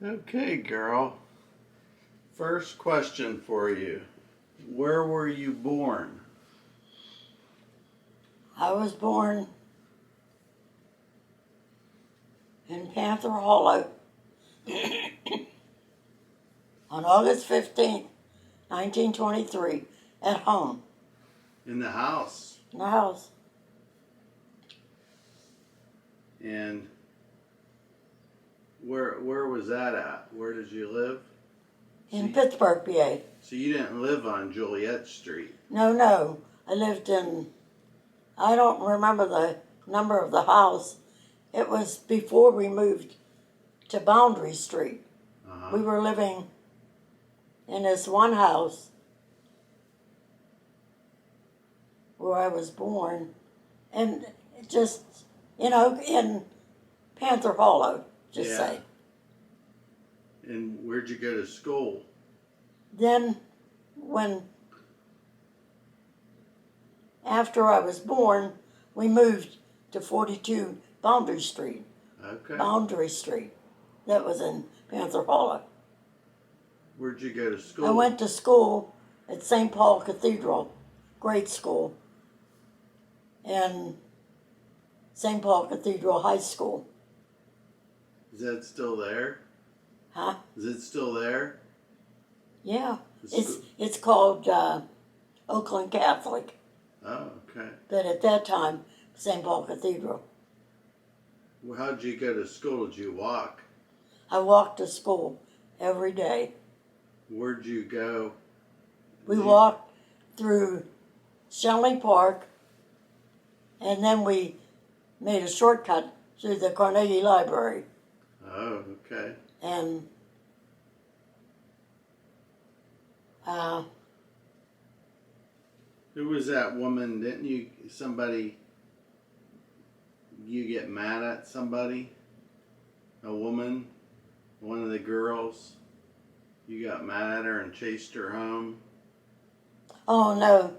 Okay, girl. First question for you. Where were you born? I was born in Panther Hollow on August 15th, 1923, at home, In the house. in the house. And where was that at? Where did you live? In Pittsburgh, PA. So you didn't live on Juliet Street. No. I lived in, I don't remember the number of the house. It was before we moved to Boundary Street. Uh-huh. We were living in this one house where I was born, and just, in Panther Hollow, just say. And where'd you go to school? Then, after I was born, we moved to 42 Boundary Street. Okay. Boundary Street. That was in Panther Hollow. Where'd you go to school? I went to school at St. Paul Cathedral, grade school, and St. Paul Cathedral High School. Is that still there? Huh? Is it still there? Yeah. It's called Oakland Catholic, Oh, okay. but at that time, St. Paul Cathedral. Well, how'd you go to school? Did you walk? I walked to school every day. Where'd you go? We walked through Shenley Park, and then we made a shortcut through the Carnegie Library. Oh, okay. And Who was that woman? Didn't you get mad at somebody? A woman? One of the girls? You got mad at her and chased her home? oh no,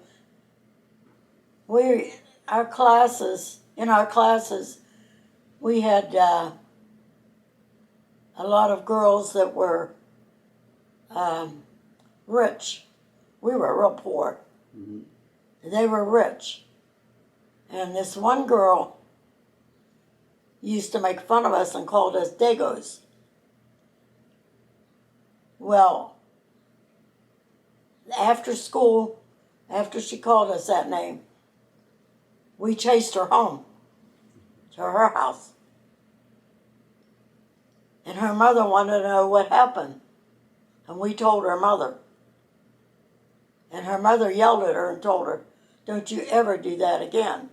in our classes, we had a lot of girls that were rich. We were real poor. Mm-hmm. They were rich. And this one girl used to make fun of us and called us Dagos. Well, after school, after she called us that name, we chased her home to her house. And her mother wanted to know what happened. And we told her mother. And her mother yelled at her and told her, "Don't you ever do that again."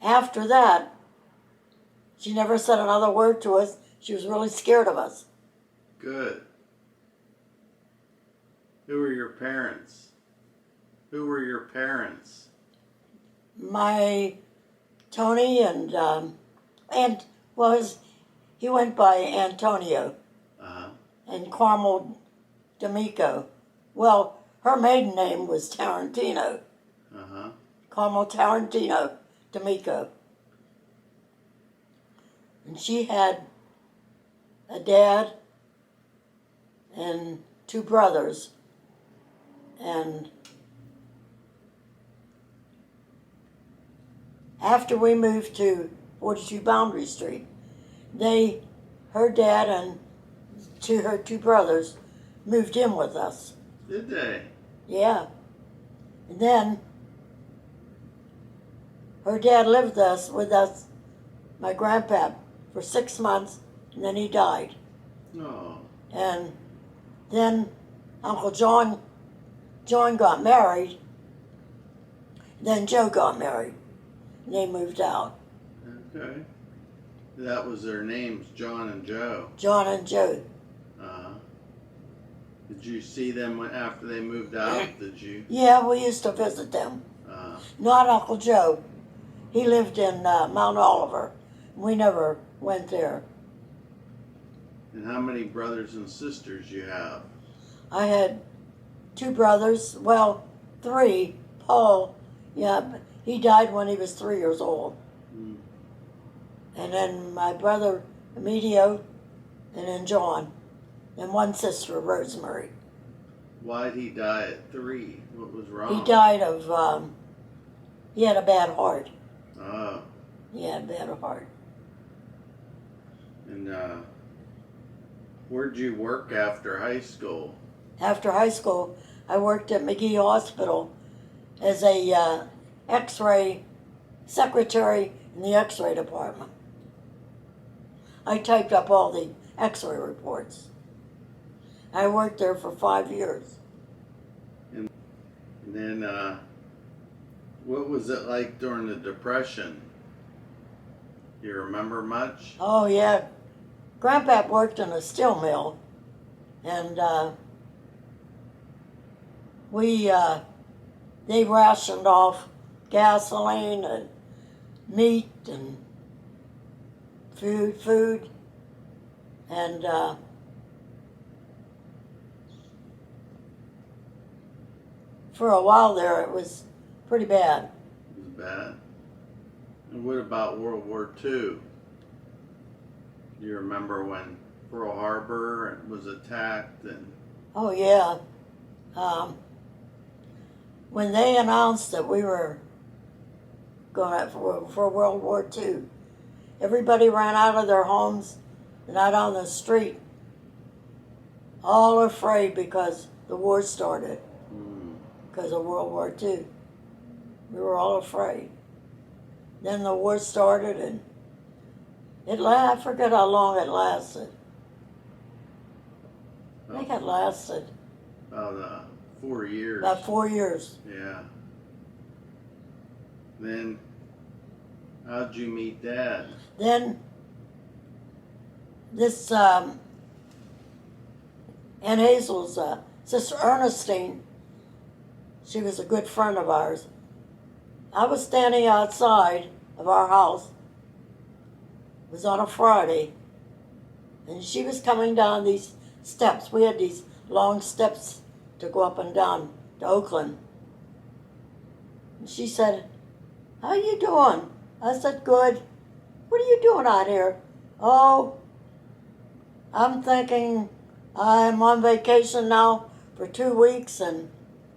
After that, she never said another word to us. She was really scared of us. Good. Who were your parents? Who were your parents? My Tony he went by Antonio, Uh-huh. and Carmel D'Amico. Well, her maiden name was Tarantino. Uh-huh. Carmel Tarantino D'Amico. And she had a dad and two brothers. And after we moved to 42 Boundary Street, her dad and her two brothers moved in with us. Did they? Yeah. And then her dad lived with us, my grandpa, for 6 months, and then he died. Oh. And then Uncle John got married. Then Joe got married, and they moved out. Okay. That was their names, John and Joe. John and Joe. Did you see them after they moved out? Did you? Yeah, we used to visit them. Not Uncle Joe. He lived in Mount Oliver. We never went there. And how many brothers and sisters you have? I had two brothers. Well, three. Paul, yeah, he died when he was 3 years old. Mm. And then my brother Emilio, and then John, and one sister, Rosemary. Why'd he die at 3? What was wrong? He died of, he had a bad heart. Oh. He had a bad heart. And where'd you work after high school? After high school, I worked at McGee Hospital as a X-ray secretary in the X-ray department. I typed up all the X-ray reports. I worked there for 5 years. And then, what was it like during the Depression? You remember much? Oh yeah, Grandpap worked in a steel mill, and they rationed off gasoline and meat and food, and for a while there it was pretty bad. It was bad. And what about World War II? Do you remember when Pearl Harbor was attacked? And Oh yeah, when they announced that we were going out for World War II, everybody ran out of their homes and out on the street, all afraid because the war started, because of World War II. We were all afraid. Then the war started, and I forget how long it lasted. I think it lasted about 4 years. about 4 years. Yeah. Then, how'd you meet Dad? Then this Aunt Hazel's sister Ernestine, she was a good friend of ours. I was standing outside of our house. It was on a Friday, and she was coming down these steps. We had these long steps to go up and down to Oakland. And she said, "How you doing?" I said, "Good." "What are you doing out here?" "Oh, I'm thinking I'm on vacation now for 2 weeks and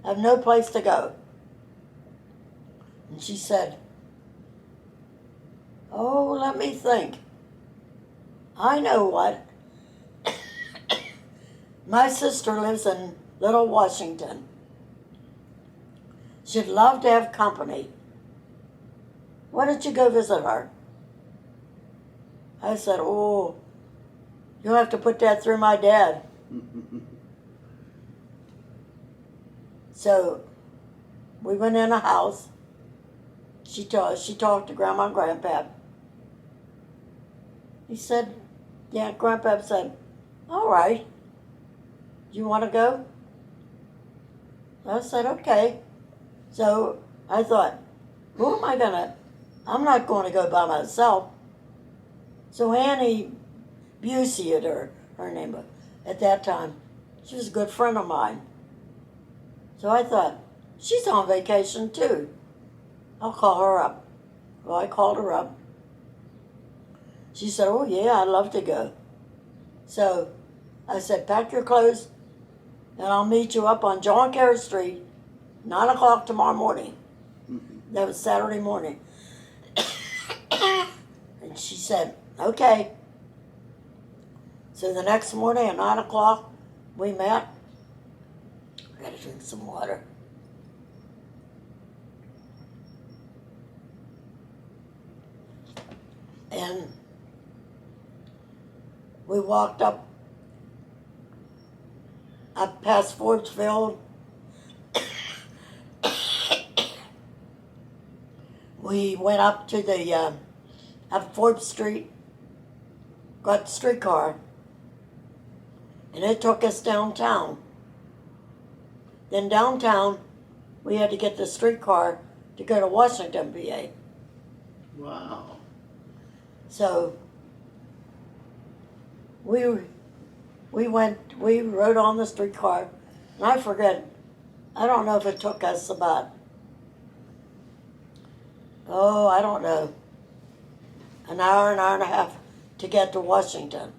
have no place to go." And she said, "Oh, let me think. I know what. My sister lives in Little Washington. She'd love to have company. Why don't you go visit her?" I said, "Oh, you'll have to put that through my dad." So we went in a house. She talked to Grandma and Grandpa. He said, yeah, Grandpa said, "All right. You want to go?" I said, "Okay." So I thought, who am I I'm not going to go by myself. So Annie Busey, her name at that time, she was a good friend of mine. So I thought, she's on vacation too. I'll call her up. Well, I called her up. She said, "Oh yeah, I'd love to go." So I said, "Pack your clothes and I'll meet you up on John Kerr Street, 9 o'clock tomorrow morning." That was Saturday morning. And she said, "Okay." So the next morning at 9 o'clock, we met. I gotta drink some water. And we walked up past Forbesville. We went up to up Forbes Street, got the streetcar, and it took us downtown. Then downtown, we had to get the streetcar to go to Washington, PA. Wow. So we rode on the streetcar, and I forget, I don't know if it took us about, I don't know, an hour and a half to get to Washington.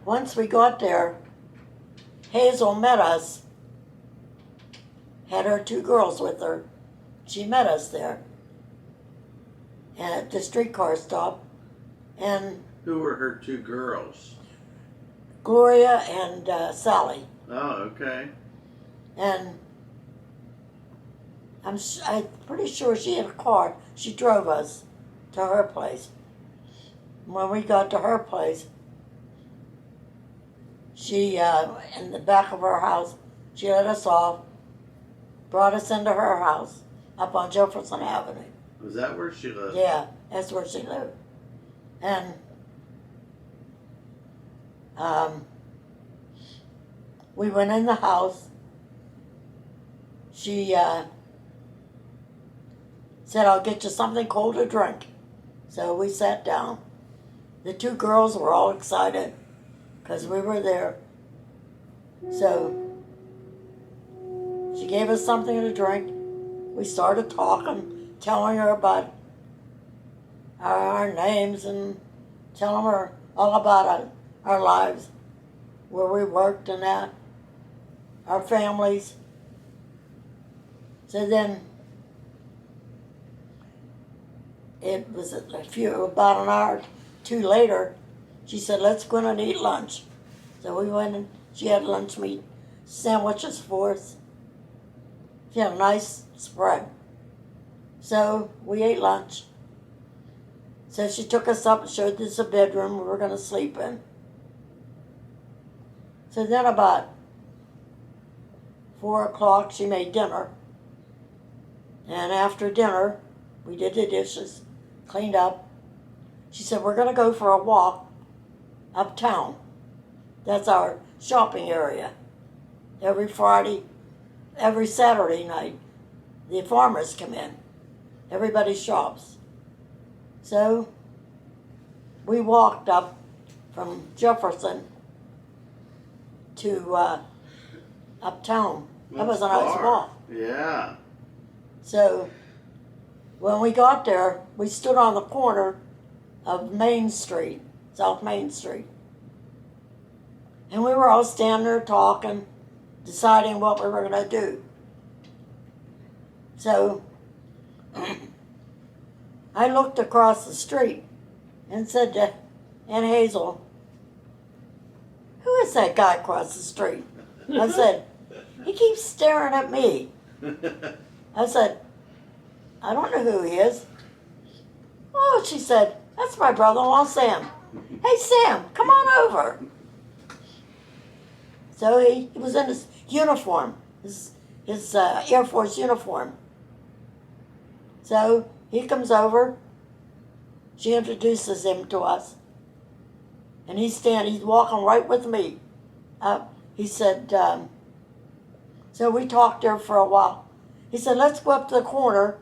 once we got there, Hazel met us, had her 2 girls with her. She met us there and at the streetcar stop. And Who were her 2 girls? Gloria and Sally. Oh, okay. And I'm pretty sure she had a car. She drove us to her place. When we got to her place, she, in the back of her house, she let us off, brought us into her house up on Jefferson Avenue. Was that where she lived? Yeah, that's where she lived. And we went in the house. She said, I'll get you something cold to drink. So we sat down. The 2 girls were all excited because we were there. So she gave us something to drink. We started talking, telling her about our names and telling her all about our lives, where we worked and that, our families. So then it was about an hour or 2 later, she said, let's go in and eat lunch. So we went and she had lunch meat sandwiches for us. She had a nice spread. So we ate lunch. So she took us up and showed us a bedroom we were going to sleep in. So then about 4 o'clock, she made dinner. And after dinner, we did the dishes, cleaned up. She said, we're going to go for a walk uptown. That's our shopping area. Every Saturday night, the farmers come in. Everybody shops. So we walked up from Jefferson to uptown. That was a nice walk. Yeah. So when we got there, we stood on the corner of Main Street, South Main Street. And we were all standing there talking, deciding what we were going to do. So I looked across the street and said to Aunt Hazel, who is that guy across the street? I said, he keeps staring at me. I said, I don't know who he is. Oh, she said, that's my brother-in-law, Sam. Hey, Sam, come on over. So he was in his uniform, his Air Force uniform. So he comes over. She introduces him to us. And he's walking right with me. He said, so we talked there for a while. He said, let's go up to the corner.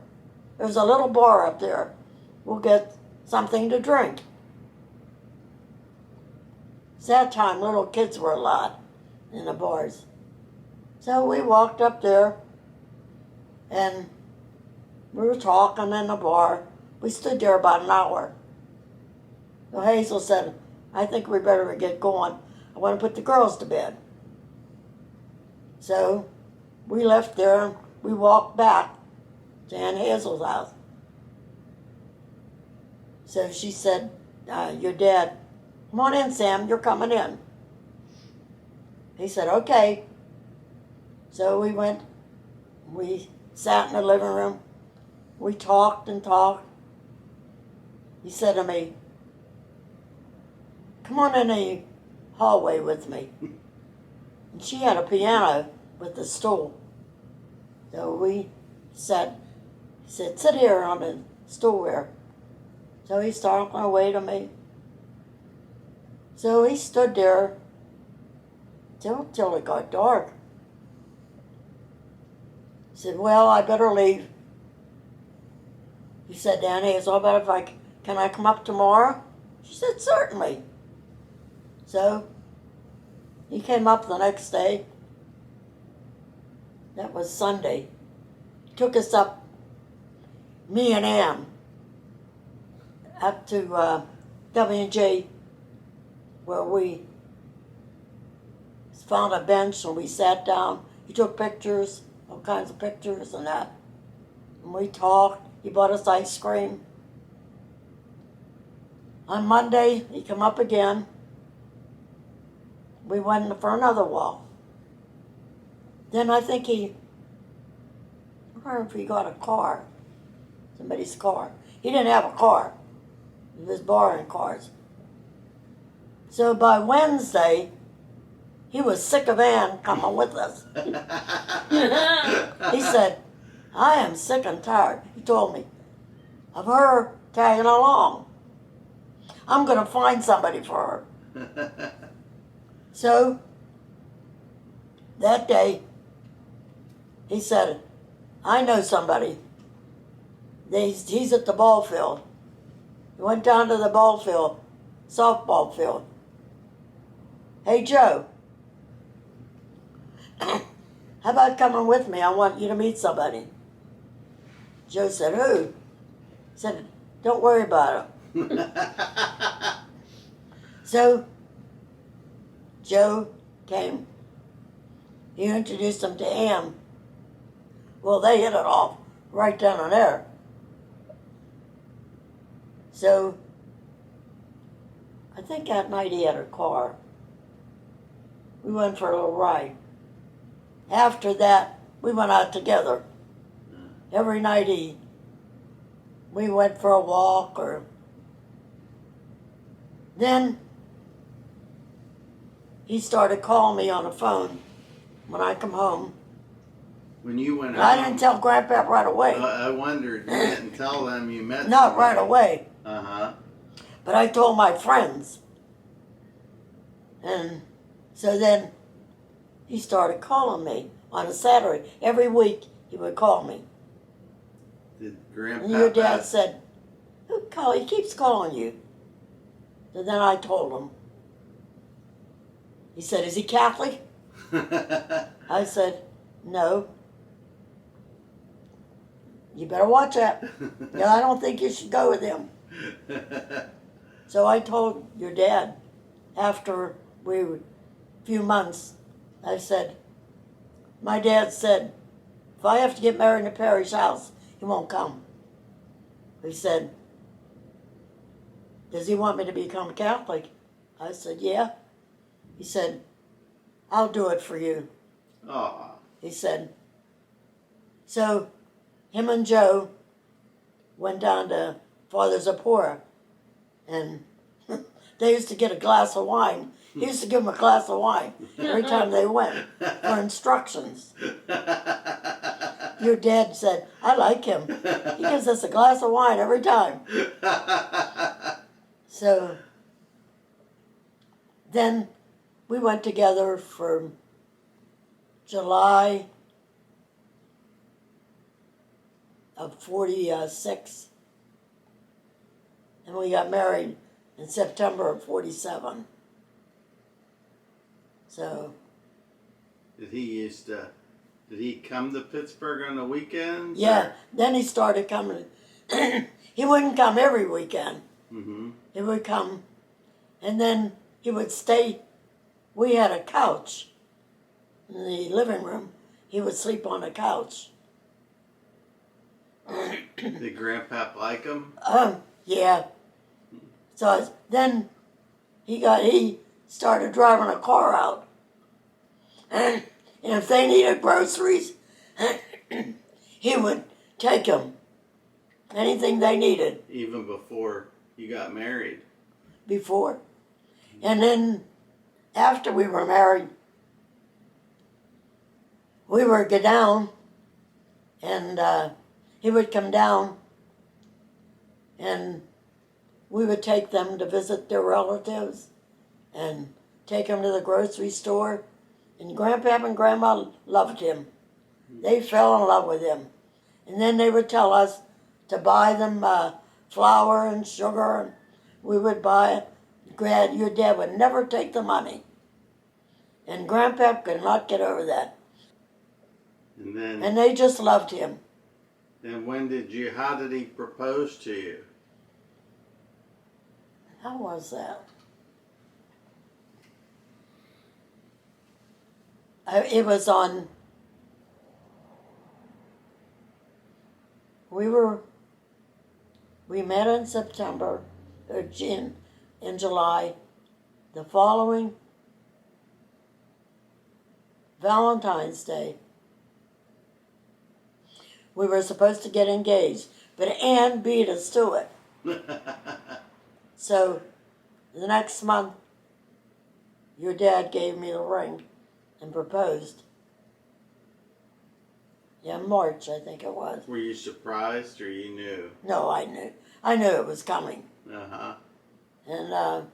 There's a little bar up there. We'll get something to drink. It's that time little kids were a lot in the bars. So we walked up there and we were talking in the bar. We stood there about an hour. So Hazel said, I think we better get going. I want to put the girls to bed. So we left there and we walked back to Aunt Hazel's house. So she said, your dad, come on in, Sam, you're coming in. He said, okay. So we went, we sat in the living room, we talked and talked. He said to me, come on in the hallway with me. And she had a piano with a stool. So we sat, he said, sit here on the stool there. So he started talking away to me. So he stood there till it got dark. He said, well, I better leave. He said, Danny, it's all about can I come up tomorrow? She said, certainly. So he came up the next day. That was Sunday. He took us up, me and Ann, up to W&J, where we found a bench and we sat down. He took pictures, all kinds of pictures and that. And we talked. He bought us ice cream. On Monday, he come up again. We went for another walk. Then I think I wonder if he got a car, somebody's car. He didn't have a car. He was borrowing cars. So by Wednesday, he was sick of Ann coming with us. He said, I am sick and tired, he told me, of her tagging along. I'm going to find somebody for her. So that day, he said, I know somebody. He's at the ball field. He went down to the ball field, softball field. Hey, Joe, how about coming with me? I want you to meet somebody. Joe said, who? He said, don't worry about it. So Joe came. He introduced him to Ann. Well, they hit it off right down on there. So I think that night he had a car. We went for a little ride. After that, we went out together. Every night we went for a walk or... Then he started calling me on the phone when I come home. When you went And home, I didn't tell Grandpa right away. I wondered, you didn't tell them you met Not somebody. right away. Uh-huh. But I told my friends. And so then he started calling me on a Saturday. Every week he would call me. Did Grandpa And your dad ask- said, who call? He keeps calling you. So then I told him. He said, is he Catholic? I said, no. You better watch that. Yeah, I don't think you should go with him. So I told your dad after a few months, I said, my dad said, if I have to get married in a parish house, he won't come. He said, does he want me to become Catholic? I said, yeah. He said, I'll do it for you. Aw. He said, so him and Joe went down to Father Zapora, and they used to get a glass of wine. He used to give them a glass of wine every time they went for instructions. Your dad said, I like him. He gives us a glass of wine every time. So then we went together for July of 46, and we got married in September of 47. So Did he come to Pittsburgh on the weekends? yeah, then he started coming. He wouldn't come every weekend. Mm-hmm. He would come, and then he would stay. We had a couch in the living room. He would sleep on the couch. Did Grandpa like him? Yeah. So then he started driving a car out, and if they needed groceries, he would take them. Anything they needed Even before you got married? before, and then after we were married, we would go down, and he would come down, and we would take them to visit their relatives and take them to the grocery store. And Grandpa and Grandma loved him. They fell in love with him. And then they would tell us to buy them flour and sugar, and we would buy it. Your dad would never take the money. And Grandpa could not get over that. And they just loved him. And how did he propose to you? How was that? It was on. We met in September, or in July. The following Valentine's Day, we were supposed to get engaged, but Ann beat us to it. So the next month, your dad gave me the ring and proposed. Yeah, March, I think it was. Were you surprised or you knew? No, I knew. I knew it was coming. Uh-huh. And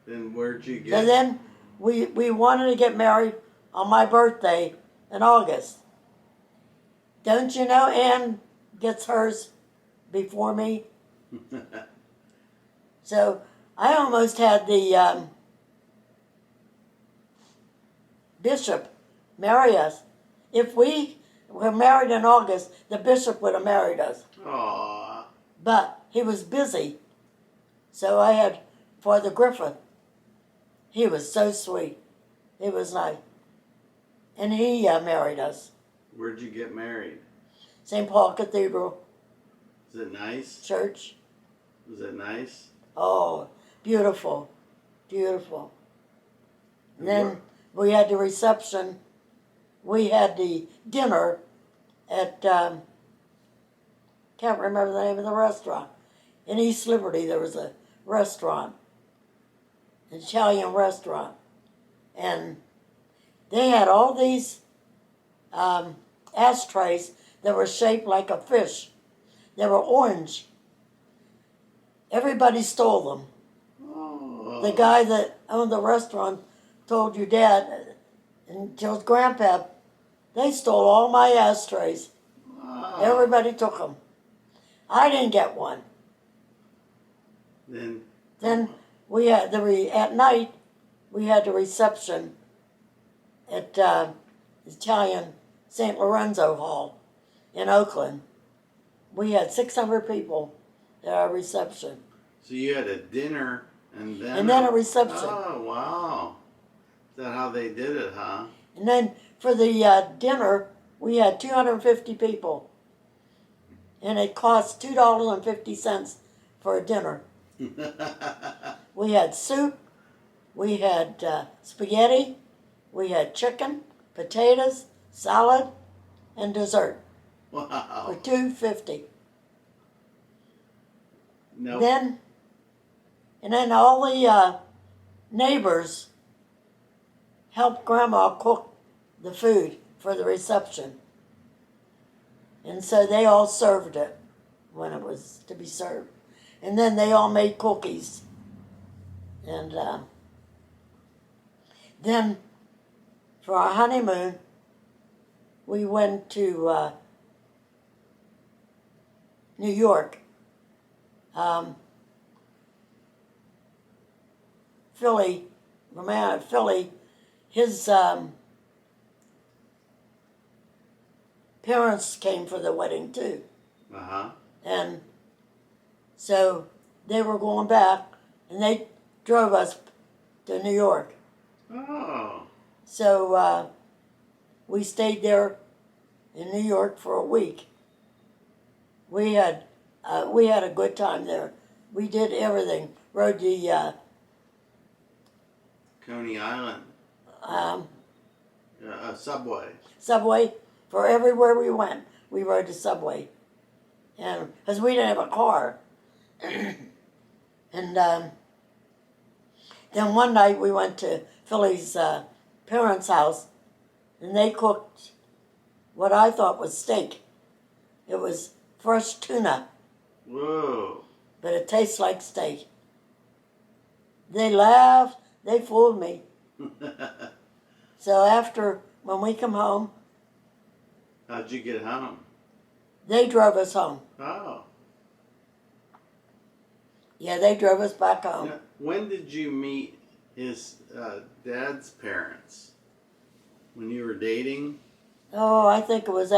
Then where'd you so get? then we wanted to get married on my birthday in August. Don't you know Ann gets hers before me? So I almost had the bishop marry us. If we were married in August, the bishop would have married us. Aww. But he was busy. So I had Father Griffith. He was so sweet. He was nice. And he married us. Where'd you get married? St. Paul Cathedral Is it nice? Church. Was it nice? Oh, beautiful. Beautiful. And then we had the reception. We had the dinner at, can't remember the name of the restaurant. In East Liberty, there was a restaurant, an Italian restaurant. And they had all these ashtrays that were shaped like a fish. They were orange. Everybody stole them. Oh. The guy that owned the restaurant told your dad and told Grandpa, they stole all my ashtrays. Wow. Everybody took them. I didn't get one. Then we had at night we had the reception at Italian St. Lorenzo Hall in Oakland. We had 600 people at our reception. So you had a dinner and then a reception. Oh, wow. Is that how they did it, huh? And then for the dinner, we had 250 people. And it cost $2.50 for a dinner. We had soup, we had spaghetti, we had chicken, potatoes, salad, and dessert. Wow. For $2.50. No. Then all the neighbors helped Grandma cook the food for the reception. And so they all served it when it was to be served. And then they all made cookies. And then for our honeymoon, we went to New York. Philly, his parents came for the wedding too. Uh-huh. And so they were going back, and they drove us to New York. Oh. So we stayed there in New York for a week. We had a good time there. We did everything. Rode the Coney Island. Subway. Subway. For everywhere we went, we rode the subway. And because we didn't have a car. And then one night we went to Philly's parents' house, and they cooked what I thought was steak. It was fresh tuna. Whoa. But it tastes like steak. They laughed. They fooled me. So when we come home, How'd you get home? they drove us home. Oh. Yeah, they drove us back home. Now, when did you meet his dad's parents? When you were dating? Oh, I think it was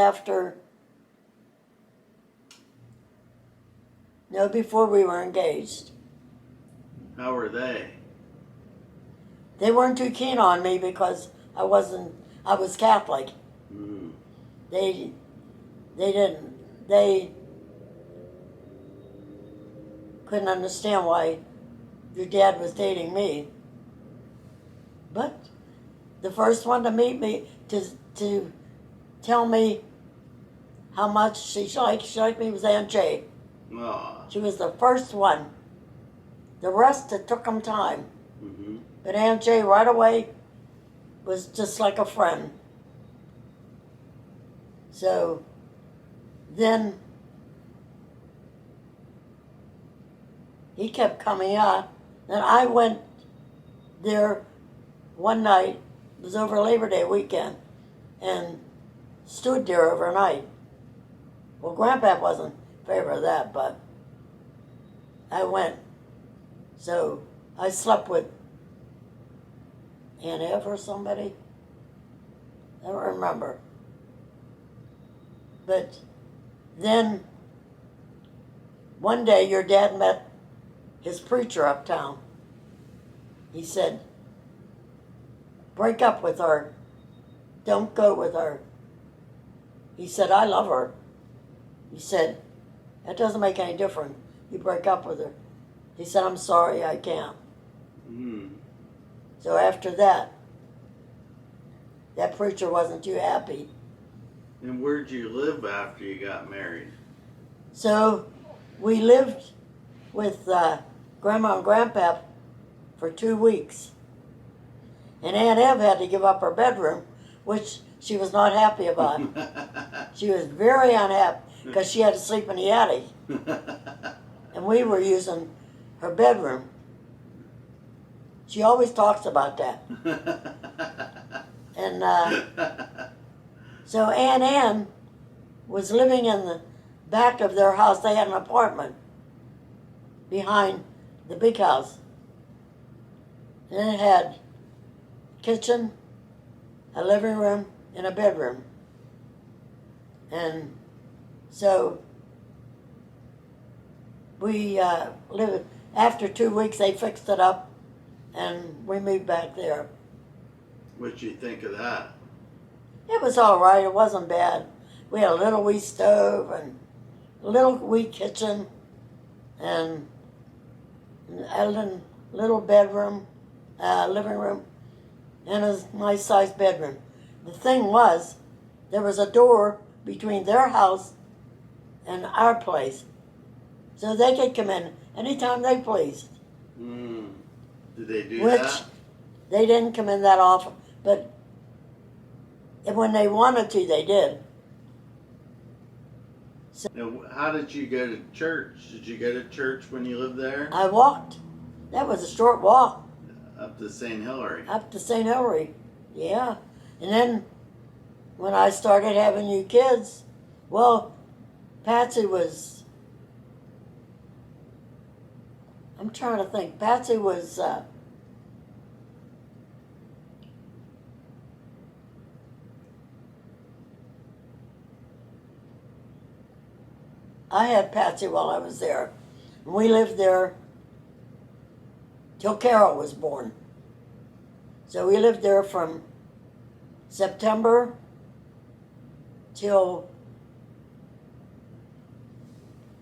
before we were engaged. How were they? They weren't too keen on me because I was Catholic. Mm. They couldn't understand why your dad was dating me. But the first one to meet me, to tell me how much she liked me was Aunt Jay. Aw. She was the first one. The rest, it took them time. Mm-hmm. But Aunt Jay right away was just like a friend. So then he kept coming out. And I went there one night, it was over Labor Day weekend, and stood there overnight. Well, Grandpa wasn't in favor of that, but I went. So I slept with Aunt Ev or somebody. I don't remember. But then one day your dad met his preacher uptown. He said, break up with her. Don't go with her. He said, I love her. He said, that doesn't make any difference. You break up with her. He said, I'm sorry, I can't. Mm. So after that, that preacher wasn't too happy. And where'd you live after you got married? So we lived with Grandma and Grandpa for 2 weeks. And Aunt Ev had to give up her bedroom, which she was not happy about. She was very unhappy because she had to sleep in the attic. And we were using her bedroom. She always talks about that. And so Aunt Ann was living in the back of their house. They had an apartment behind the big house. And it had kitchen, a living room, and a bedroom. And so we lived, after 2 weeks they fixed it up and we moved back there. What'd you think of that? It was all right, it wasn't bad. We had a little wee stove and a little wee kitchen and a little bedroom, living room, and a nice sized bedroom. The thing was, there was a door between their house and our place, so they could come in anytime they pleased. Mm. Did they do Which that? they didn't come in that often, but when they wanted to, they did. So Now, how did you go to church? Did you go to church when you lived there? I walked. That was a short walk Up to St. Hilary. up to St. Hilary. Yeah. And then when I started having you kids, well, Patsy was, I'm trying to think, Patsy was, I had Patsy while I was there. And we lived there till Carol was born. So we lived there from September till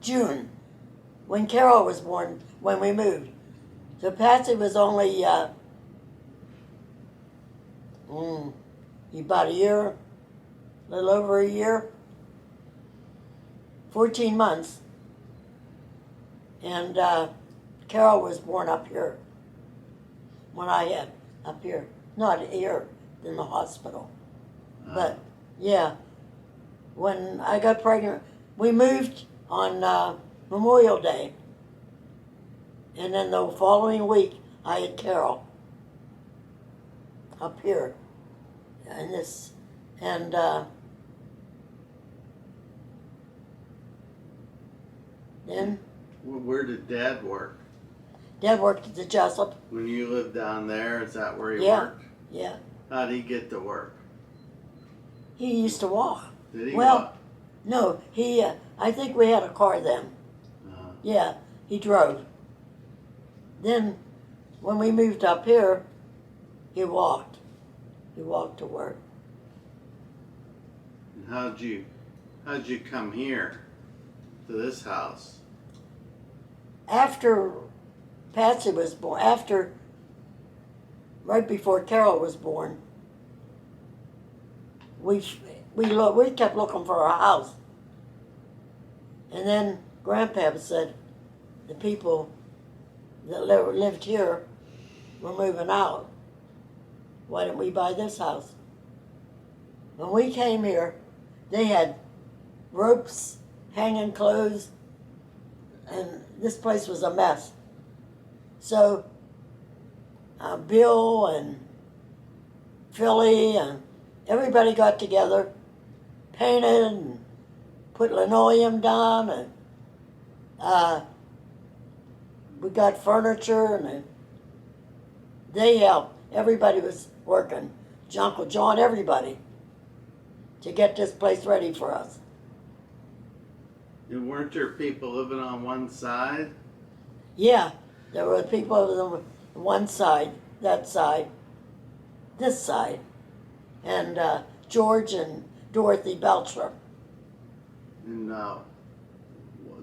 June, when Carol was born, when we moved. So Patsy was only about a year, a little over a year, 14 months. And Carol was born up here, when I had up here, not here in the hospital. But yeah, when I got pregnant, we moved on Memorial Day. And then the following week, I had Carol up here. And this, and then Where did Dad work? Dad worked at the Jessup. When you lived down there, is that where he Yeah. worked? Yeah. How'd he get to work? He used to walk. Did he Well, walk? No, he, I think we had a car then. Yeah, he drove. Then, when we moved up here, he walked. He walked to work. And how'd you come here to this house? After Patsy was born, right before Carol was born, we kept looking for a house. And then Grandpa said the people that lived here were moving out. Why didn't we buy this house? When we came here, they had ropes, hanging clothes, and this place was a mess. So Bill and Philly and everybody got together, painted and put linoleum down, and we got furniture, and they helped. Everybody was working. Uncle John, everybody, to get this place ready for us. And weren't there people living on one side? Yeah, there were people on one side, that side, this side, and George and Dorothy Belcher. And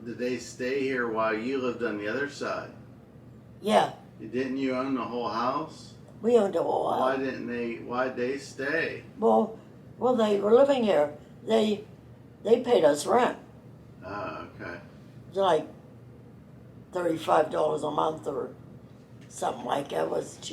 did they stay here while you lived on the other side? Yeah, Didn't you own the whole house? we owned a whole house. Why'd they stay? Well, they were living here. They paid us rent. Oh, okay. It was like $35 a month or something like that. It was cheap.